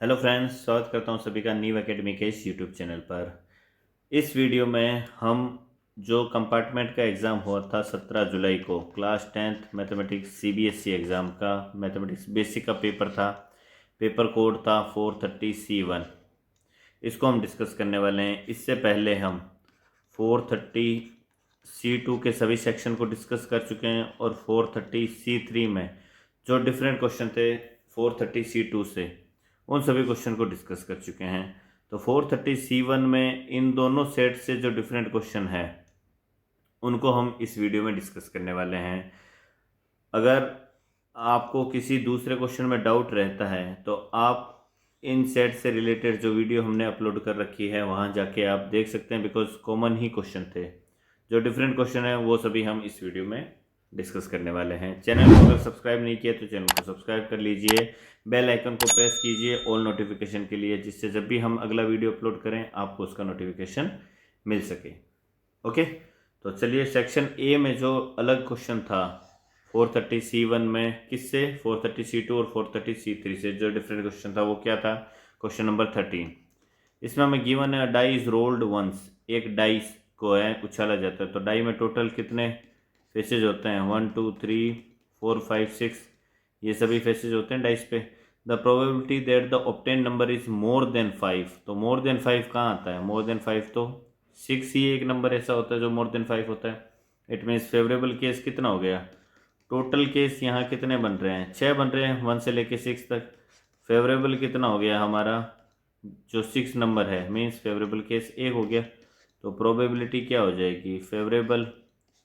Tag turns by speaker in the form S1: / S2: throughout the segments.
S1: Hello friends, स्वागत करता हूं सभी का न्यू एकेडमी के इस यूट्यूब चैनल पर। इस वीडियो में हम जो कंपार्टमेंट का एग्ज़ाम हुआ था 17 जुलाई को, class 10th mathematics CBSE exam का मैथमेटिक्स बेसिक का पेपर था। पेपर कोड था 430C1। इसको हम डिस्कस करने वाले हैं। इससे पहले हम 430C2 के सभी सेक्शन को डिस्कस कर चुके हैं और 430C3 में जो डिफरेंट क्वेश्चन थे 430C2 से, उन सभी क्वेश्चन को डिस्कस कर चुके हैं। तो 430C1 में इन दोनों सेट से जो डिफरेंट क्वेश्चन है उनको हम इस वीडियो में डिस्कस करने वाले हैं। अगर आपको किसी दूसरे क्वेश्चन में डाउट रहता है तो आप इन सेट से रिलेटेड जो वीडियो हमने अपलोड कर रखी है वहाँ जाके आप देख सकते हैं, बिकॉज कॉमन ही क्वेश्चन थे। जो डिफरेंट क्वेश्चन है वो सभी हम इस वीडियो में डिस्कस करने वाले हैं। चैनल को अगर सब्सक्राइब नहीं किया तो चैनल को सब्सक्राइब कर लीजिए, बेल आइकन को प्रेस कीजिए ऑल नोटिफिकेशन के लिए, जिससे जब भी हम अगला वीडियो अपलोड करें आपको उसका नोटिफिकेशन मिल सके। ओके, तो चलिए सेक्शन ए में जो अलग क्वेश्चन था 430C1 में, किससे 430C2 और 430C3 से जो डिफरेंट क्वेश्चन था वो क्या था? Question number 13। इसमें हमें गिवन है डाई इज रोल्ड वंस, एक डाइस को है उछाला जाता है। तो डाई में टोटल कितने फेसेज होते हैं? 1 2 3 4 5 6, ये सभी फेसेज होते हैं डाइस पे। The probability that the obtain number is more than 5, तो मोर देन 5 कहाँ आता है? मोर देन 5 तो 6 ही एक नंबर ऐसा होता है जो मोर देन 5 होता है। इट मीन्स फेवरेबल केस कितना हो गया? टोटल केस यहाँ कितने बन रहे हैं? 6 बन रहे हैं, 1 से लेके 6 तक। फेवरेबल कितना हो गया हमारा? जो 6 नंबर है, मीन्स फेवरेबल केस 1 हो गया। तो प्रोबेबिलिटी क्या हो जाएगी? Favourable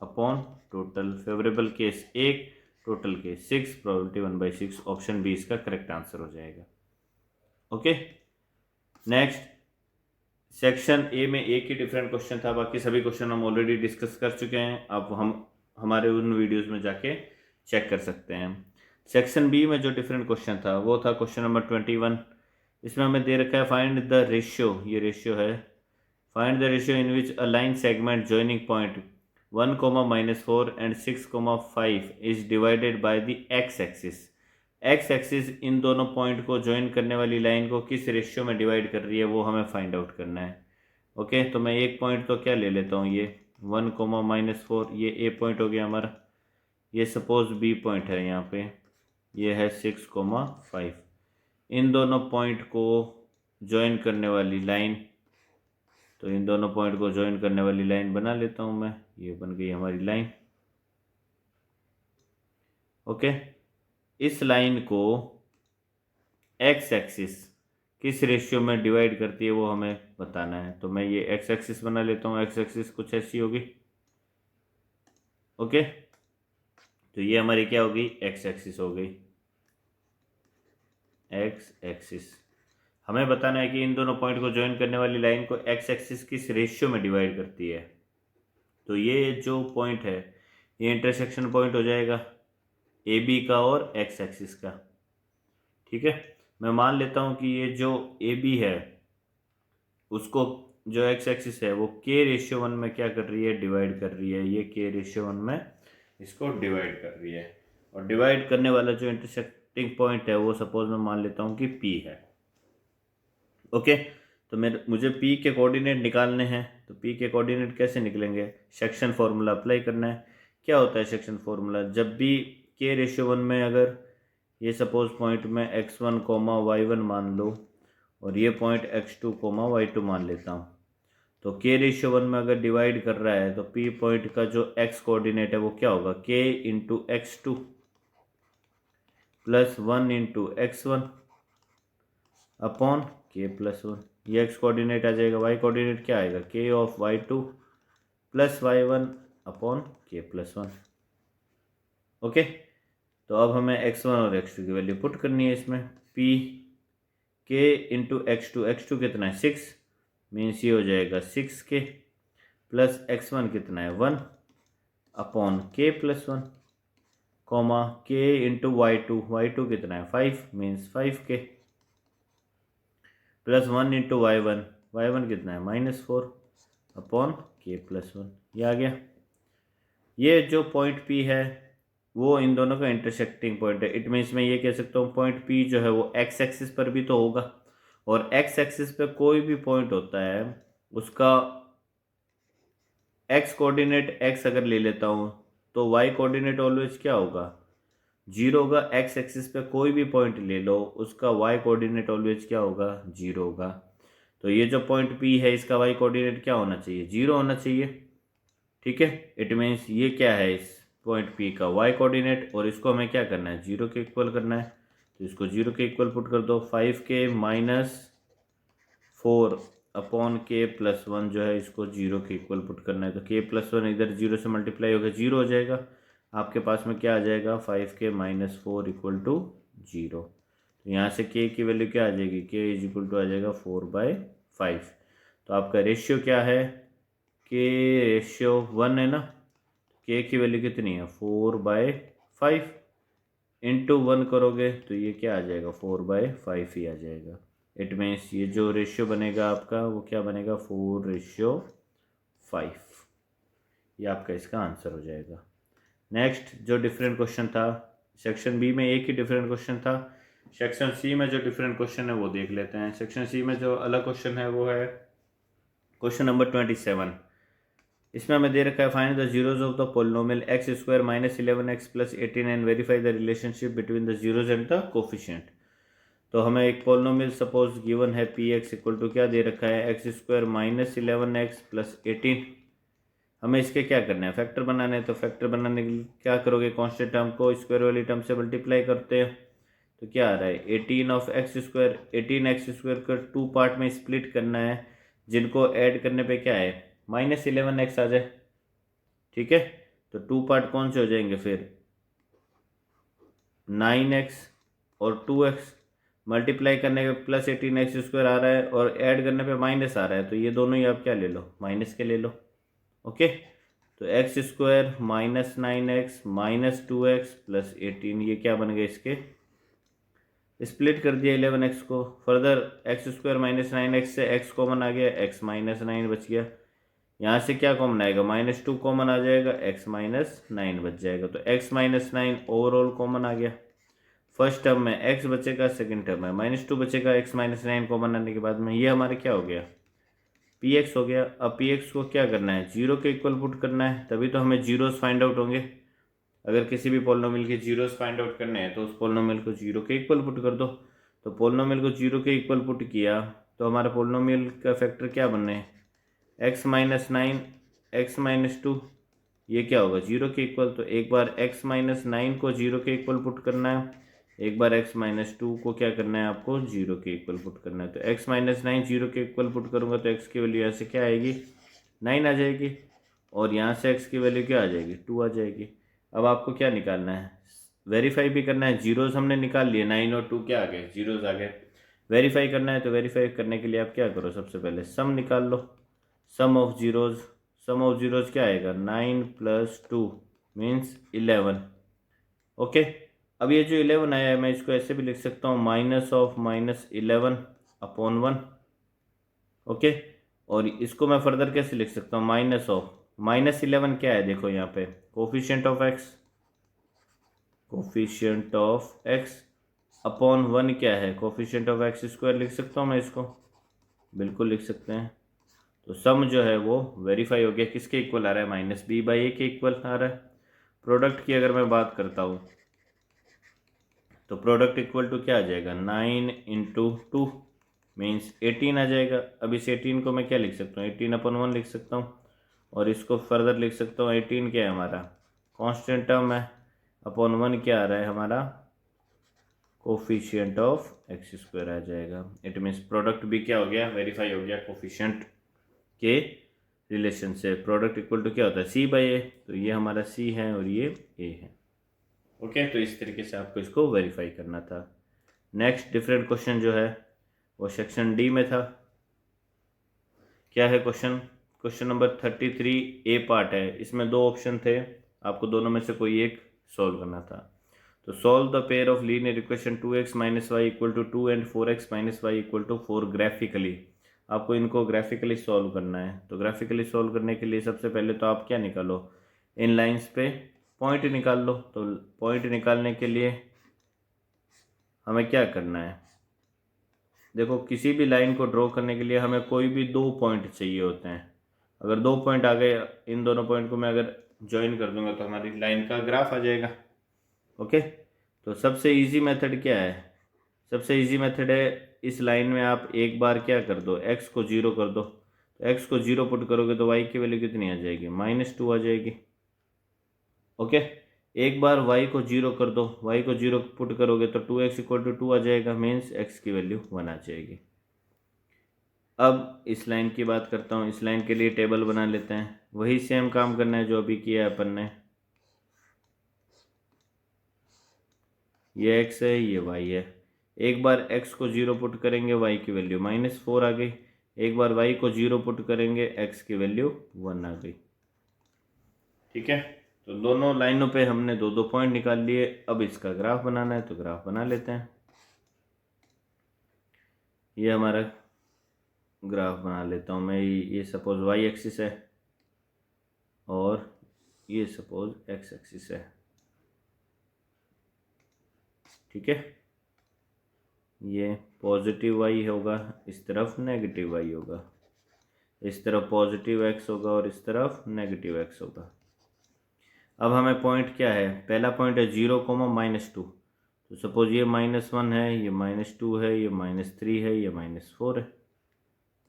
S1: upon total. Favourable case 1, total case 6, probability 1/6। Option B इसका करेक्ट आंसर हो जाएगा। ओके, नेक्स्ट सेक्शन ए में एक ही डिफरेंट क्वेश्चन था, बाकी सभी क्वेश्चन हम ऑलरेडी डिस्कस कर चुके हैं। अब हम हमारे उन वीडियोस में जाके चेक कर सकते हैं। सेक्शन बी में जो डिफरेंट क्वेश्चन था वो था क्वेश्चन नंबर 21। इसमें हमें दे रखा है फाइंड द रेशियो, ये रेशियो है। Find the ratio in which a line segment joining point 1, -4 and 6, 5 is divided by the x axis. X axis इन दोनों पॉइंट को ज्वाइन करने वाली लाइन को किस रेशियो में डिवाइड कर रही है वो हमें फाइंड आउट करना है। ओके, तो मैं एक पॉइंट तो क्या ले लेता हूँ, ये 1, -4, ये ए पॉइंट हो गया हमारा। ये सपोज बी पॉइंट है यहाँ पे, ये है 6, 5। इन दोनों पॉइंट को ज्वाइन करने वाली लाइन, तो इन दोनों पॉइंट को ज्वाइन करने वाली लाइन बना लेता हूँ मैं। ये बन गई हमारी लाइन। ओके, इस लाइन को एक्स एक्सिस किस रेशियो में डिवाइड करती है वो हमें बताना है। तो मैं ये एक्स एक्सिस बना लेता हूँ। एक्स एक्सिस कुछ ऐसी होगी। ओके, तो ये हमारी क्या होगी? एक्स एक्सिस हो गई। एक्स एक्सिस हमें बताना है कि इन दोनों पॉइंट को ज्वाइन करने वाली लाइन को एक्स एक्सिस किस रेशियो में डिवाइड करती है। तो ये जो पॉइंट है ये इंटरसेक्शन पॉइंट हो जाएगा ए बी का और एक्स एक्सिस का। ठीक है, मैं मान लेता हूँ कि ये जो ए बी है उसको जो एक्स एक्सिस है वो k/1 में क्या कर रही है? डिवाइड कर रही है। ये k/1 में इसको डिवाइड कर रही है। और डिवाइड करने वाला जो इंटरसेक्टिंग पॉइंट है वो सपोज मैं मान लेता हूँ कि P है। ओके, तो मुझे P के कोऑर्डिनेट निकालने हैं। तो P के कोऑर्डिनेट कैसे निकलेंगे? सेक्शन फॉर्मूला अप्लाई करना है। क्या होता है सेक्शन फॉर्मूला? जब भी k/1 में अगर ये सपोज पॉइंट में x1, y1 मान लो और ये पॉइंट x2, y2 मान लेता हूँ, तो k/1 में अगर डिवाइड कर रहा है तो P पॉइंट का जो x कोऑर्डिनेट है वो क्या होगा? k × x2 + 1 × x1 upon k+1। ये x कोऑर्डिनेट आ जाएगा। y कोऑर्डिनेट क्या आएगा? k of y2 + y1 upon k+1। Okay, तो अब हमें x1 और x2 की वैल्यू पुट करनी है इसमें। p k × x2, x2 कितना है? 6, मीन्स ये हो जाएगा 6k प्लस x1 कितना है? 1 upon k+1, comma k × y2, y2 कितना है? 5, means 5k plus 1 × y1, y1 कितना है? -4 अपॉन k+1। ये आ गया। ये जो पॉइंट P है वो इन दोनों का इंटरसेक्टिंग पॉइंट है। इट मीन्स मैं ये कह सकता हूँ पॉइंट P जो है वो एक्स एक्सिस पर भी तो होगा। और एक्स एक्सिस पे कोई भी पॉइंट होता है उसका एक्स कोऑर्डिनेट एक्स अगर ले लेता हूँ तो वाई कोऑर्डिनेट ऑलवेज क्या होगा, जीरो होगा। एक्स एक्सिस पे कोई भी पॉइंट ले लो उसका वाई कोऑर्डिनेट ऑलवेज क्या होगा, जीरो होगा। तो ये जो पॉइंट पी है इसका वाई कोऑर्डिनेट क्या होना चाहिए, जीरो होना चाहिए। ठीक है, इट मीन्स ये क्या है इस पॉइंट पी का वाई कोऑर्डिनेट, और इसको हमें क्या करना है, जीरो के इक्वल करना है। तो इसको जीरो के इक्वल पुट कर दो। 5k माइनस 4 अपॉन के प्लस 1 जो है इसको जीरो के इक्वल पुट करना है। तो के प्लस 1 इधर जीरो से मल्टीप्लाई होगा, जीरो हो जाएगा। आपके पास में क्या आ जाएगा, 5k minus 4 equal to zero. तो यहाँ से के की वैल्यू क्या आ जाएगी, के इज इक्वल टू आ जाएगा 4/5। तो आपका रेशियो क्या है, के रेशियो 1 है ना। के की वैल्यू कितनी है, 4/5 इंटू 1 करोगे तो ये क्या आ जाएगा, 4/5 ही आ जाएगा। इट मीन्स ये जो रेशियो बनेगा आपका वो क्या बनेगा, 4:5। ये आपका इसका आंसर हो जाएगा। नेक्स्ट जो डिफरेंट क्वेश्चन था, सेक्शन बी में एक ही डिफरेंट क्वेश्चन था। सेक्शन सी में जो डिफरेंट क्वेश्चन है वो देख लेते हैं। सेक्शन सी में जो अलग क्वेश्चन है वो है क्वेश्चन नंबर 27। इसमें हमें दे रखा है find the zeros of the polynomial x square minus 11x plus 18 and verify the relationship between the zeros and the coefficient. तो हमें एक पोलिनोमियल सपोज गिवन है पी एक्स इक्वल टू क्या दे रखा है, x square minus 11x plus 18। हमें इसके क्या करना है, फैक्टर बनाने हैं। तो फैक्टर बनाने के लिए क्या करोगे, कांस्टेंट टर्म को स्क्वायर वाली टर्म से मल्टीप्लाई करते हैं। तो क्या आ रहा है, 18 ऑफ एक्स स्क्वायर, 18x² को 2 पार्ट में स्प्लिट करना है, जिनको ऐड करने पे क्या है, -11x आ जाए। ठीक है, तो 2 पार्ट कौन से हो जाएंगे फिर, 9x और 2x। मल्टीप्लाई करने पे +18x² आ रहा है और ऐड करने पे माइनस आ रहा है, तो ये दोनों ही आप क्या ले लो, माइनस के ले लो। ओके, तो x² minus 9x minus 2x plus 18, ये क्या बन गए, इसके स्प्लिट कर दिया 11x को। फर्दर x² माइनस 9x से x कॉमन आ गया, x माइनस 9 बच गया। यहाँ से क्या कॉमन आएगा, -2 कॉमन आ जाएगा, x माइनस 9 बच जाएगा। तो x माइनस 9 ओवरऑल कॉमन आ गया। फर्स्ट टर्म में x बचेगा, सेकंड टर्म में -2 बचेगा। x माइनस 9 कॉमन आने के बाद में ये हमारे क्या हो गया, px हो गया। अब px को क्या करना है, जीरो के इक्वल पुट करना है, तभी तो हमें जीरोस फाइंड आउट होंगे। अगर किसी भी पोलिनोमियल के जीरोस फाइंड आउट करने हैं तो उस पोलिनोमियल को जीरो के इक्वल पुट कर दो। तो पोलिनोमियल को जीरो के इक्वल पुट किया तो हमारा पोलिनोमियल का फैक्टर क्या बनने हैं, x माइनस 9 x माइनस 2, ये क्या होगा, जीरो के इक्वल। तो एक बार x माइनस 9 को जीरो के इक्वल पुट करना है, एक बार x माइनस 2 को क्या करना है, आपको जीरो के इक्वल पुट करना है। तो x माइनस 9 जीरो के इक्वल पुट करूँगा तो x की वैल्यू यहाँ से क्या आएगी, 9 आ जाएगी, और यहाँ से x की वैल्यू क्या आ जाएगी, 2 आ जाएगी। अब आपको क्या निकालना है, वेरीफाई भी करना है। जीरोज हमने निकाल लिए, 9 और 2 क्या आ गए, जीरोज आ गए। वेरीफाई करना है, तो वेरीफाई करने के लिए आप क्या करो, सबसे पहले सम निकाल लो। Sum of zeros, sum of zeros क्या आएगा, 9 प्लस 2 मीन्स 11। ओके, अब ये जो 11 आया है मैं इसको ऐसे भी लिख सकता हूँ, -11 अपॉन 1। ओके, और इसको मैं फर्दर कैसे लिख सकता हूँ, -11 क्या है, देखो यहाँ पे coefficient of x, coefficient of x upon 1 क्या है, कोफिशिएंट ऑफ x² लिख सकता हूँ मैं इसको, बिल्कुल लिख सकते हैं। तो सम जो है वो वेरीफाई हो गया, किसके इक्वल आ रहा है, -b/a के इक्वल आ रहा है। प्रोडक्ट की अगर मैं बात करता हूँ तो प्रोडक्ट इक्वल टू क्या आ जाएगा, 9 इंटू 2 मीन्स 18 आ जाएगा। अब इस 18 को मैं क्या लिख सकता हूँ, 18/1 लिख सकता हूँ, और इसको फर्दर लिख सकता हूँ, 18 क्या है हमारा कांस्टेंट टर्म है, अपॉन 1 क्या आ रहा है हमारा कोफिशिएंट ऑफ x² आ जाएगा। इट मीन्स प्रोडक्ट भी क्या हो गया, वेरीफाई हो गया कोफिशिएंट के रिलेशन से। प्रोडक्ट इक्वल टू क्या होता है, c/a, तो ये हमारा c है और ये a है। ओके, तो इस तरीके से आपको इसको वेरीफाई करना था। नेक्स्ट डिफरेंट क्वेश्चन जो है वो सेक्शन डी में था। क्या है क्वेश्चन, क्वेश्चन नंबर 33 ए पार्ट है। इसमें 2 ऑप्शन थे, आपको दोनों में से कोई एक सॉल्व करना था। तो solve the pair of linear equation 2x minus Y equal to 2 and 4x minus Y equal to 4 graphically. आपको इनको ग्राफिकली सॉल्व करना है। तो ग्राफिकली सॉल्व करने के लिए सबसे पहले तो आप क्या निकालो, इन लाइंस पे पॉइंट निकाल लो। तो पॉइंट निकालने के लिए हमें क्या करना है, देखो किसी भी लाइन को ड्रॉ करने के लिए हमें कोई भी 2 पॉइंट चाहिए होते हैं। अगर 2 पॉइंट आ गए, इन दोनों पॉइंट को मैं अगर ज्वाइन कर दूंगा तो हमारी लाइन का ग्राफ आ जाएगा। ओके, तो सबसे इजी मेथड क्या है? सबसे इजी मेथड है, इस लाइन में आप एक बार क्या कर दो, x को 0 कर दो। तो x को 0 पुट करोगे तो y की वैल्यू कितनी आ जाएगी? -2 आ जाएगी। ओके, एक बार y को 0 कर दो, y को 0 पुट करोगे तो 2x = 2 आ जाएगा, मीन्स x की वैल्यू 1 आ जाएगी। अब इस लाइन की बात करता हूँ। इस लाइन के लिए टेबल बना लेते हैं। वही सेम काम करना है जो अभी किया है अपन ने। ये x है, ये y है। एक बार x को 0 पुट करेंगे, y की वैल्यू -4 आ गई। एक बार y को 0 पुट करेंगे, x की वैल्यू 1 आ गई। ठीक है, तो दोनों लाइनों पे हमने 2-2 पॉइंट निकाल लिए। अब इसका ग्राफ बनाना है तो ग्राफ बना लेते हैं। ये हमारा ग्राफ बना लेता हूँ मैं। ये सपोज y एक्सिस है और ये सपोज x एक्सिस है। ठीक है, ये पॉजिटिव y होगा, इस तरफ नेगेटिव y होगा, इस तरफ पॉजिटिव x होगा और इस तरफ नेगेटिव x होगा। अब हमें पॉइंट क्या है? पहला पॉइंट है 0, -2। तो सपोज ये -1 है, ये -2 है, ये -3 है, ये -4 है।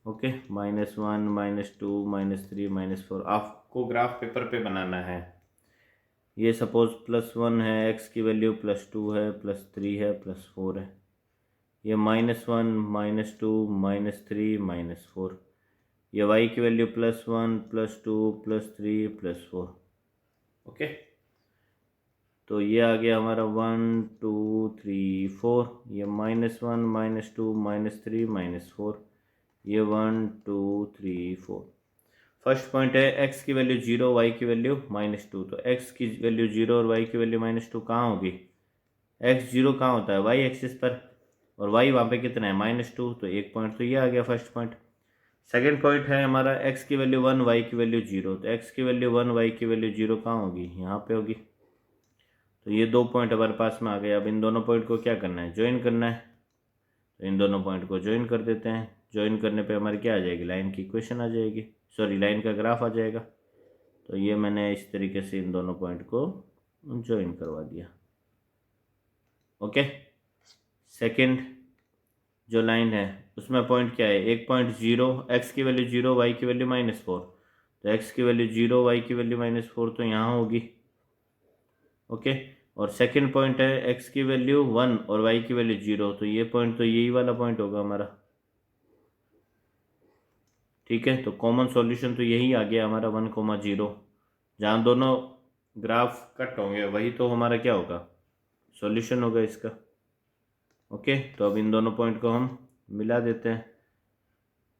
S1: ओके, -1, -2, -3, -4 आपको ग्राफ पेपर पे बनाना है। ये सपोज +1 है, x की वैल्यू +2 है, +3 है, +4 है। ये -1, -2, -3, -4। ये y की वैल्यू +1, +2, +3, +4। ओके, तो ये आ गया हमारा 1, 2, 3, 4। ये -1, -2, -3, -4। ये 1, 2, 3, 4। फर्स्ट पॉइंट है x की वैल्यू 0, y की वैल्यू -2। तो x की वैल्यू 0 और y की वैल्यू -2 कहाँ होगी? x 0 कहाँ होता है? y एक्सिस पर, और y वहाँ पे कितना है? -2। तो एक पॉइंट तो ये आ गया फर्स्ट पॉइंट। सेकेंड पॉइंट है हमारा x की वैल्यू 1, y की वैल्यू 0। तो x की वैल्यू 1, y की वैल्यू 0 कहाँ होगी? यहाँ पे होगी। तो ये 2 पॉइंट हमारे पास में आ गए। अब इन दोनों पॉइंट को क्या करना है? ज्वाइन करना है। तो इन दोनों पॉइंट को ज्वाइन कर देते हैं। ज्वाइन करने पे हमारी क्या आ जाएगी? लाइन की इक्वेशन आ जाएगी, सॉरी लाइन का ग्राफ आ जाएगा। तो ये मैंने इस तरीके से इन दोनों पॉइंट को ज्वाइन करवा दिया। ओके, सेकंड जो लाइन है उसमें पॉइंट क्या है? एक पॉइंट 0, x की वैल्यू 0, y की वैल्यू -4। तो x की वैल्यू 0, y की वैल्यू -4 तो यहाँ होगी। ओके, और सेकंड पॉइंट है x की वैल्यू 1 और y की वैल्यू 0। तो ये पॉइंट तो यही वाला पॉइंट होगा हमारा। ठीक है, तो कॉमन सॉल्यूशन तो यही आ गया हमारा 1, 0। जहाँ दोनों ग्राफ कट होंगे वही तो हमारा क्या होगा? सॉल्यूशन होगा इसका। ओके, तो अब इन दोनों पॉइंट को हम मिला देते हैं।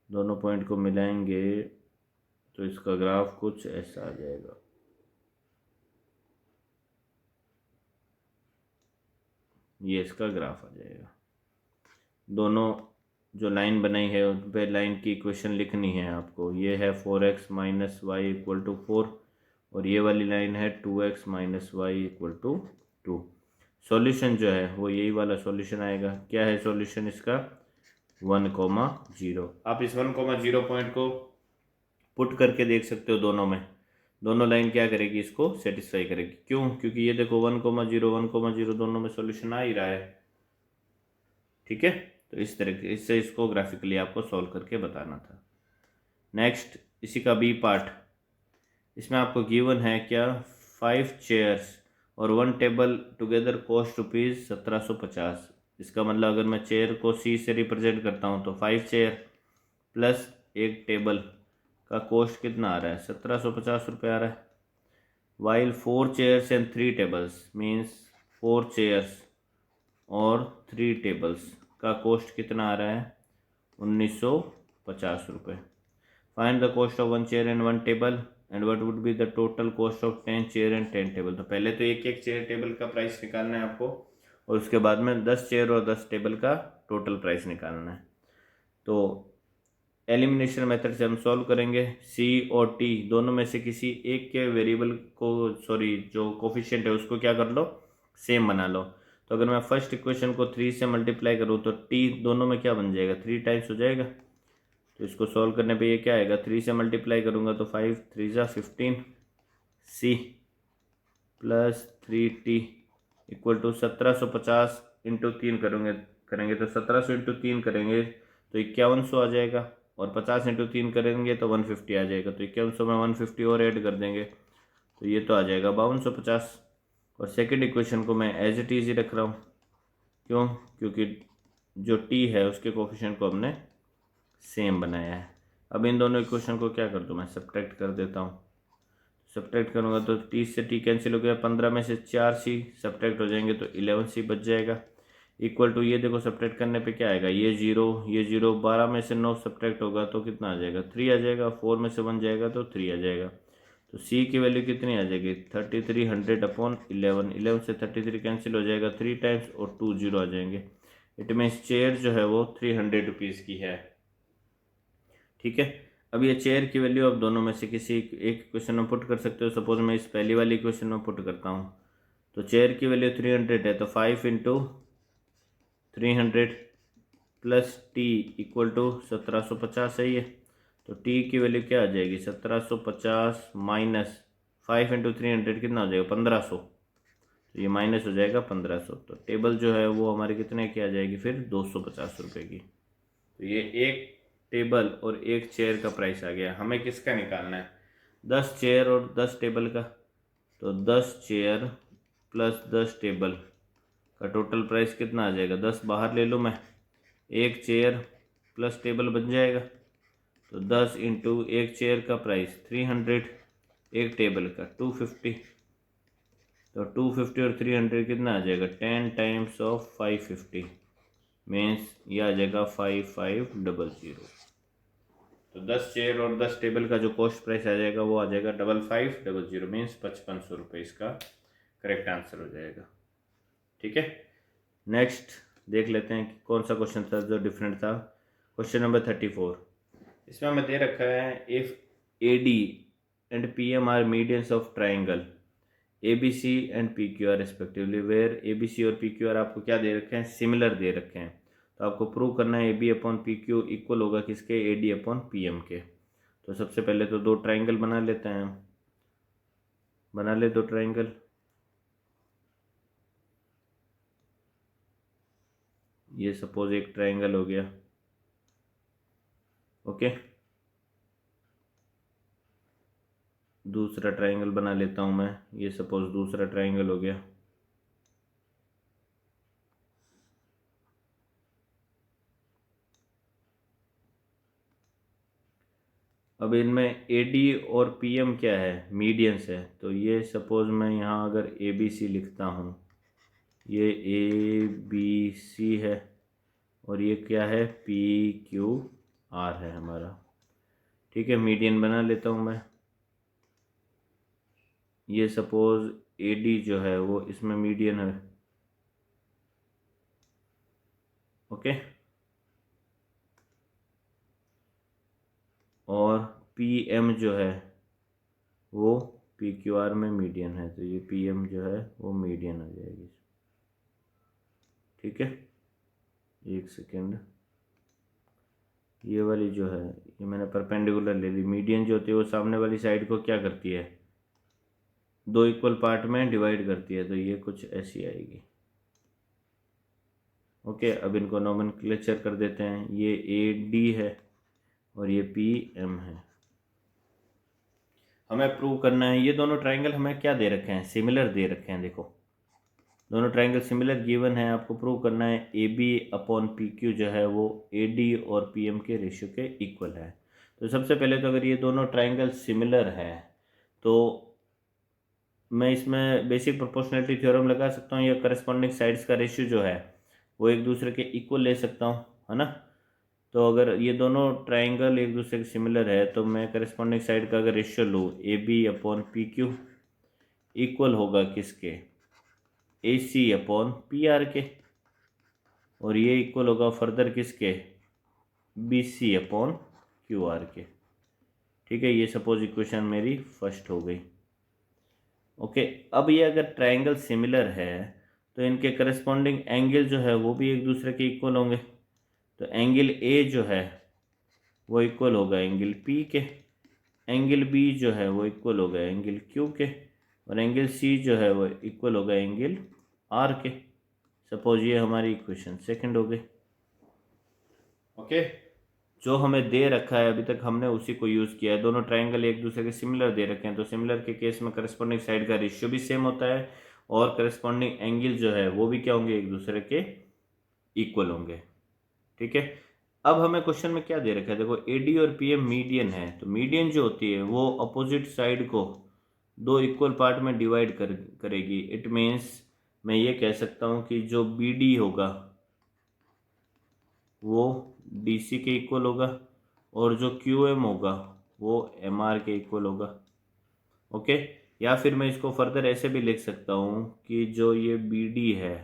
S1: दोनों पॉइंट को मिलाएंगे तो इसका ग्राफ कुछ ऐसा आ जाएगा। ये इसका ग्राफ आ जाएगा। दोनों जो लाइन बनाई है उन पे लाइन की इक्वेशन लिखनी है आपको। ये है 4x - y = 4 और ये वाली लाइन है 2x - y = 2। सॉल्यूशन जो है वो यही वाला सॉल्यूशन आएगा। क्या है सॉल्यूशन इसका? 1, 0। आप इस 1, 0 पॉइंट को पुट करके देख सकते हो दोनों में। दोनों लाइन क्या करेगी? इसको सेटिस्फाई करेगी। क्यों? क्योंकि ये देखो 1, 0, 1, 0 दोनों में सॉल्यूशन आ ही रहा है। ठीक है, तो इस तरह इससे इसको ग्राफिकली आपको सॉल्व करके बताना था। नेक्स्ट इसी का बी पार्ट। इसमें आपको गिवन है क्या? 5 चेयर्स और 1 टेबल टुगेदर कॉस्ट ₹1750। इसका मतलब अगर मैं चेयर को सी से रिप्रेजेंट करता हूँ तो 5 चेयर प्लस एक टेबल का कॉस्ट कितना आ रहा है? ₹1750 आ रहा है। While 4 chairs and 3 tables means 4 chairs और 3 टेबल्स का कॉस्ट कितना आ रहा है? ₹1950। Find the cost of 1 chair and 1 table and what would be the total cost of 10 chair and 10 table. तो पहले तो एक एक चेयर टेबल का प्राइस निकालना है आपको और उसके बाद में 10 चेयर और 10 टेबल का टोटल प्राइस निकालना है। तो एलिमिनेशन मेथड से हम सॉल्व करेंगे। सी और टी दोनों में से किसी एक के वेरिएबल को, सॉरी जो कोफिशिएंट है उसको क्या कर लो? सेम बना लो। तो अगर मैं फर्स्ट इक्वेशन को 3 से मल्टीप्लाई करूँ तो टी दोनों में क्या बन जाएगा, 3 टाइम्स हो जाएगा। तो इसको सॉल्व करने पे ये क्या आएगा, 3 से मल्टीप्लाई करूँगा तो 5 3 ज़ा 15 C plus 3t equal to 1750 into 3 करेंगे तो 1700 इंटू 3 करेंगे तो 5100 आ जाएगा, और 50 इंटू 3 करेंगे तो 150 आ जाएगा। तो 5100 में 150 और ऐड कर देंगे तो ये तो आ जाएगा 5250। और सेकंड इक्वेशन को मैं एज इट इज ही रख रहा हूँ, क्यों, क्योंकि जो टी है उसके कोफिशिएंट को हमने सेम बनाया है। अब इन दोनों इक्वेशन को क्या कर दूँ, मैं सब्ट्रैक्ट कर देता हूँ। सब्ट्रैक्ट करूँगा तो टी से टी कैंसिल हो गया, 15 में से 4 सी सब्ट्रैक्ट हो जाएंगे तो 11 सी बच जाएगा। इक्वल टू ये देखो सब्ट्रैक्ट करने पे क्या आएगा, ये जीरो 12 में से 9 सब्ट्रैक्ट होगा तो कितना आ जाएगा, 3 आ जाएगा। 4 में से 1 जाएगा तो 3 आ जाएगा। तो सी की वैल्यू कितनी आ जाएगी, 3300 अपॉन 11, 11 से 33 कैंसिल हो जाएगा 3 टाइम्स और 2 जीरो आ जाएंगे। इट मीन्स चेयर जो है वो 300 रुपीज़ की है। ठीक है, अब ये चेयर की वैल्यू आप दोनों में से किसी एक क्वेश्चन में पुट कर सकते हो। सपोज मैं इस पहली वाली क्वेश्चन में पुट करता हूँ तो चेयर की वैल्यू 300 है, तो 5 into 300 plus T equal to 1750 सही है। तो टी की वैल्यू क्या आ जाएगी, 1750 माइनस 5 इंटू 300 कितना हो जाएगा, 1500। तो ये माइनस हो जाएगा 1500। तो टेबल जो है वो हमारे कितने की आ जाएगी फिर, 250 रुपये की। तो ये एक टेबल और एक चेयर का प्राइस आ गया। हमें किसका निकालना है, 10 चेयर और 10 टेबल का। तो 10 चेयर प्लस 10 टेबल का टोटल प्राइस कितना आ जाएगा, 10 बाहर ले लूँ मैं, एक चेयर प्लस टेबल बन जाएगा। तो 10 इंटू एक चेयर का प्राइस 300, एक टेबल का 250। तो 250 और 300 कितना आ जाएगा, 10 टाइम्स ऑफ 550 मीन्स ये आ जाएगा 5500। तो 10 चेयर और 10 टेबल का जो कॉस्ट प्राइस आ जाएगा वो आ जाएगा 5500 मीन्स 5500 रुपये इसका करेक्ट आंसर हो जाएगा। ठीक है, नेक्स्ट देख लेते हैं कि कौन सा क्वेश्चन था जो डिफरेंट था। क्वेश्चन नंबर 34, इसमें हमें दे रखा है if A D and P M are medians of triangle A B C and P Q R respectively, where A B C और पी क्यू आर आपको क्या दे रखे हैं, सिमिलर दे रखे हैं। तो आपको प्रूव करना है A B upon P Q equal होगा किसके, A D upon P M के। तो सबसे पहले तो दो ट्राइंगल बना लेते हैं, बना ले दो ट्राइंगल। ये सपोज एक ट्राइंगल हो गया, ओके। दूसरा ट्राइंगल बना लेता हूँ मैं, ये सपोज दूसरा ट्राइंगल हो गया। अब इनमें ए डी और पी एम क्या है, मीडियंस है। तो ये सपोज मैं यहाँ अगर ए बी सी लिखता हूँ, ये ए बी सी है और ये क्या है, पी क्यू आर है हमारा। ठीक है, मीडियन बना लेता हूँ मैं। ये सपोज ए डी जो है वो इसमें मीडियन है, ओके। और पी एम जो है वो पी क्यू आर में मीडियन है, तो ये पी एम जो है वो मीडियन आ जाएगी। ठीक है, एक सेकेंड, ये वाली जो है ये मैंने परपेंडिकुलर ले ली। मीडियन जो होती है वो सामने वाली साइड को क्या करती है, दो इक्वल पार्ट में डिवाइड करती है, तो ये कुछ ऐसी आएगी, ओके। अब इनको नोमेनक्लेचर कर देते हैं, ये ए डी है और ये पी एम है। हमें प्रूव करना है ये दोनों ट्राइंगल हमें क्या दे रखे हैं, सिमिलर दे रखे हैं। देखो दोनों ट्राइंगल सिमिलर गिवन है, आपको प्रूव करना है A B upon P Q जो है वो ए डी और पी एम के रेशियो के इक्वल है। तो सबसे पहले तो अगर ये दोनों ट्राइंगल सिमिलर है तो मैं इसमें बेसिक प्रोपोर्शनलिटी थ्योरम लगा सकता हूँ, या करस्पॉन्डिंग साइड्स का रेशियो जो है वो एक दूसरे के इक्वल ले सकता हूँ, है ना। तो अगर ये दोनों ट्राइंगल एक दूसरे के सिमिलर है तो मैं करस्पॉन्डिंग साइड का अगर रेशियो लूँ, A B upon P Q equal होगा किसके, A C upon P R के, और ये इक्वल होगा फर्दर किसके, B C upon Q R के। ठीक है, ये सपोज इक्वेशन मेरी फर्स्ट हो गई, ओके। अब ये अगर ट्राइंगल सिमिलर है तो इनके करस्पॉन्डिंग एंगल जो है वो भी एक दूसरे के इक्वल होंगे। तो एंगल ए जो है वो इक्वल होगा एंगल पी के, एंगल बी जो है वो इक्वल होगा एंगल क्यू के, और एंगल सी जो है वो इक्वल होगा एंगल आर के। सपोज ये हमारी इक्वेशन सेकंड हो गई। ओके, जो हमें दे रखा है अभी तक हमने उसी को यूज़ किया है। दोनों ट्रायंगल एक दूसरे के सिमिलर दे रखे हैं, तो सिमिलर के केस में करस्पॉन्डिंग साइड का रेशियो भी सेम होता है और करस्पॉन्डिंग एंगल जो है वो भी क्या होंगे, एक दूसरे के इक्वल होंगे। ठीक है, अब हमें क्वेश्चन में क्या दे रखा है, देखो एडी और पीएम मीडियन है, तो मीडियन जो होती है वो अपोजिट साइड को दो इक्वल पार्ट में डिवाइड करेगी। इट मीन्स मैं ये कह सकता हूँ कि जो बीडी होगा वो डीसी के इक्वल होगा और जो क्यूएम होगा वो एमआर के इक्वल होगा। ओके, या फिर मैं इसको फर्दर ऐसे भी लिख सकता हूँ कि जो ये बीडी है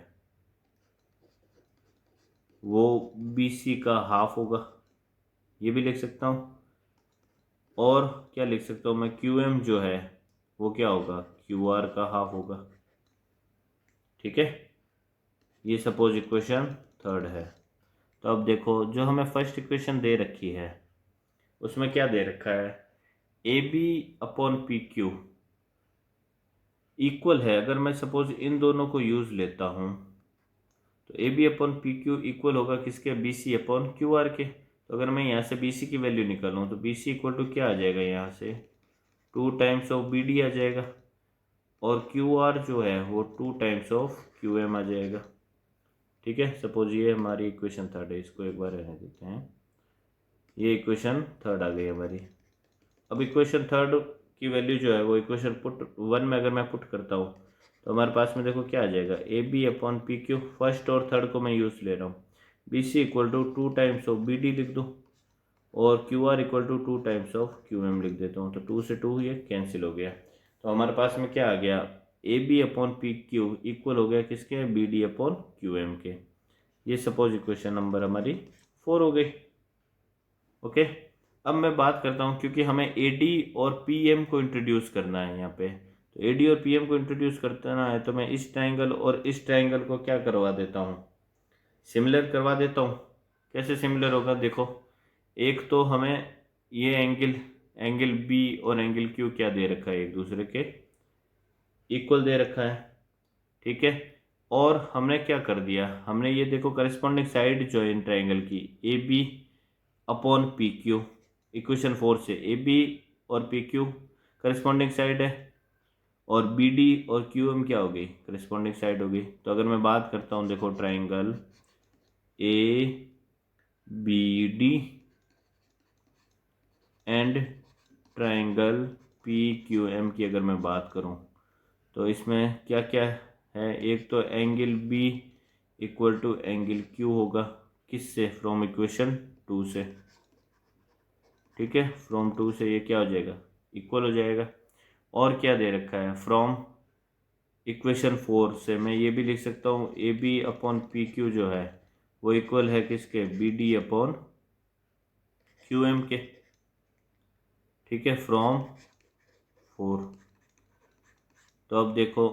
S1: वो बीसी का हाफ होगा, ये भी लिख सकता हूँ। और क्या लिख सकता हूँ मैं, क्यूएम जो है वो क्या होगा, क्यूआर का हाफ होगा। ठीक है, ये सपोज इक्वेशन थर्ड है। तो अब देखो जो हमें फर्स्ट इक्वेशन दे रखी है उसमें क्या दे रखा है, A B upon P Q equal है। अगर मैं सपोज इन दोनों को यूज लेता हूँ तो A B upon P Q equal होगा किसके, B C upon Q R के। तो अगर मैं यहाँ से बी सी की वैल्यू निकालूँ तो बी सी इक्वल टू क्या आ जाएगा, यहाँ से 2 टाइम्स ऑफ बी डी आ जाएगा, और क्यू आर जो है वो 2 टाइम्स ऑफ क्यू एम आ जाएगा। ठीक है, सपोज ये हमारी इक्वेशन थर्ड है, इसको एक बार रहने देते हैं। ये इक्वेशन थर्ड आ गई हमारी। अब इक्वेशन थर्ड की वैल्यू जो है वो इक्वेशन पुट वन में अगर मैं पुट करता हूँ तो हमारे पास में देखो क्या आ जाएगा, A B upon P Q, first और थर्ड को मैं यूज़ ले रहा हूँ, B C equal to 2 times of B D लिख दो, और Q R equal to 2 times of Q M लिख देता हूँ। तो 2 से 2 ये कैंसिल हो गया, तो हमारे पास में क्या आ गया, A B upon P Q equal हो गया किसके, B D upon Q M के। ये सपोज इक्वेशन नंबर हमारी 4 हो गई। ओके, अब मैं बात करता हूँ, क्योंकि हमें ए डी और पी एम को इंट्रोड्यूस करना है यहाँ पे, तो ए डी और पी एम को इंट्रोड्यूस करना है तो मैं इस ट्राइंगल और इस ट्राइंगल को क्या करवा देता हूँ, सिमिलर करवा देता हूँ। कैसे सिमिलर होगा, देखो एक तो हमें ये एंगल एंगल बी और एंगल क्यू क्या दे रखा है, एक दूसरे के इक्वल दे रखा है। ठीक है, और हमने क्या कर दिया, हमने ये देखो करस्पॉन्डिंग साइड जो है इन ट्राइंगल की, A B upon P Q, equation 4 से ए बी और पी क्यू करस्पॉन्डिंग साइड है, और बी डी और क्यू एम क्या हो गई, करस्पॉन्डिंग साइड हो गई। तो अगर मैं बात करता हूँ, देखो triangle A B D and triangle P Q M की अगर मैं बात करूँ तो इसमें क्या क्या है, एक तो angle B equal to angle Q होगा, किससे, फ्रॉम इक्वेशन 2 से। ठीक है, फ्रॉम 2 से ये क्या हो जाएगा, इक्वल हो जाएगा। और क्या दे रखा है, फ्रॉम इक्वेशन 4 से मैं ये भी लिख सकता हूँ, A B upon P Q जो है वो इक्वल है किसके, B D upon Q M के। ठीक है, फ्रॉम 4। तो अब देखो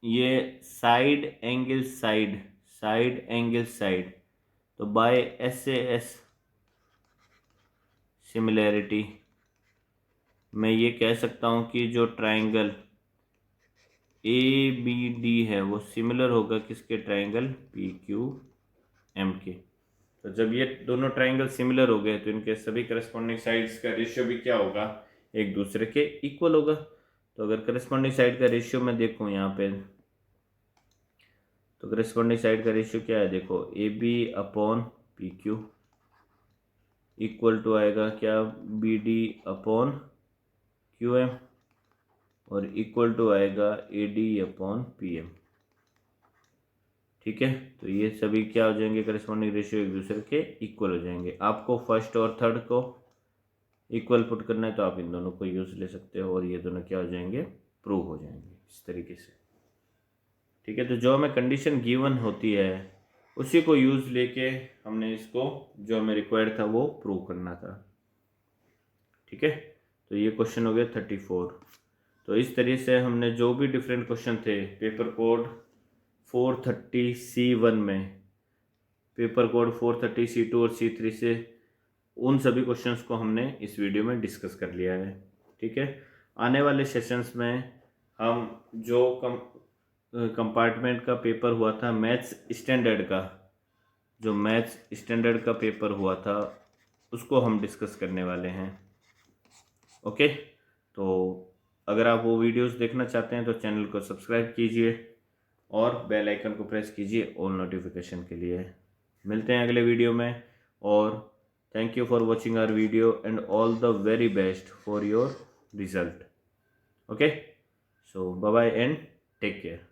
S1: ये side angle side, side angle side, तो by S A S similarity मैं ये कह सकता हूँ कि जो ट्राइंगल ए बी डी है वो सिमिलर होगा किसके, ट्राइंगल पी क्यू एम के। तो जब ये दोनों ट्राइंगल सिमिलर हो गए तो इनके सभी करस्पॉन्डिंग साइड्स का रेशियो भी क्या होगा, एक दूसरे के इक्वल होगा। तो अगर करस्पॉन्डिंग साइड का रेशियो मैं देखूँ यहाँ पे, तो करस्पॉन्डिंग साइड का रेशियो क्या है, देखो A B upon P Q equal to आएगा क्या, B D upon Q M, और इक्वल टू आएगा A D upon P M. ठीक है, तो ये सभी क्या हो जाएंगे, करस्पॉन्डिंग रेशियो एक दूसरे के इक्वल हो जाएंगे। आपको फर्स्ट और थर्ड को इक्वल पुट करना है तो आप इन दोनों को यूज ले सकते हो और ये दोनों क्या हो जाएंगे, प्रूव हो जाएंगे इस तरीके से। ठीक है, तो जो हमें कंडीशन गिवन होती है उसी को यूज लेके हमने इसको जो हमें रिक्वायर्ड था वो प्रूव करना था। ठीक है, तो ये क्वेश्चन हो गया 34। तो इस तरीके से हमने जो भी डिफरेंट क्वेश्चन थे पेपर कोड 430C1 में पेपर कोड 430C2 और C3 से उन सभी क्वेश्चंस को हमने इस वीडियो में डिस्कस कर लिया है। ठीक है, आने वाले सेशंस में हम जो कंपार्टमेंट का पेपर हुआ था मैथ्स स्टैंडर्ड का, जो मैथ्स स्टैंडर्ड का पेपर हुआ था उसको हम डिस्कस करने वाले हैं। ओके, तो अगर आप वो वीडियोस देखना चाहते हैं तो चैनल को सब्सक्राइब कीजिए और बेल आइकन को प्रेस कीजिए ऑल नोटिफिकेशन के लिए। मिलते हैं अगले वीडियो में, और thank you for watching our video and all the very best for your result. Okay, so bye bye and take care.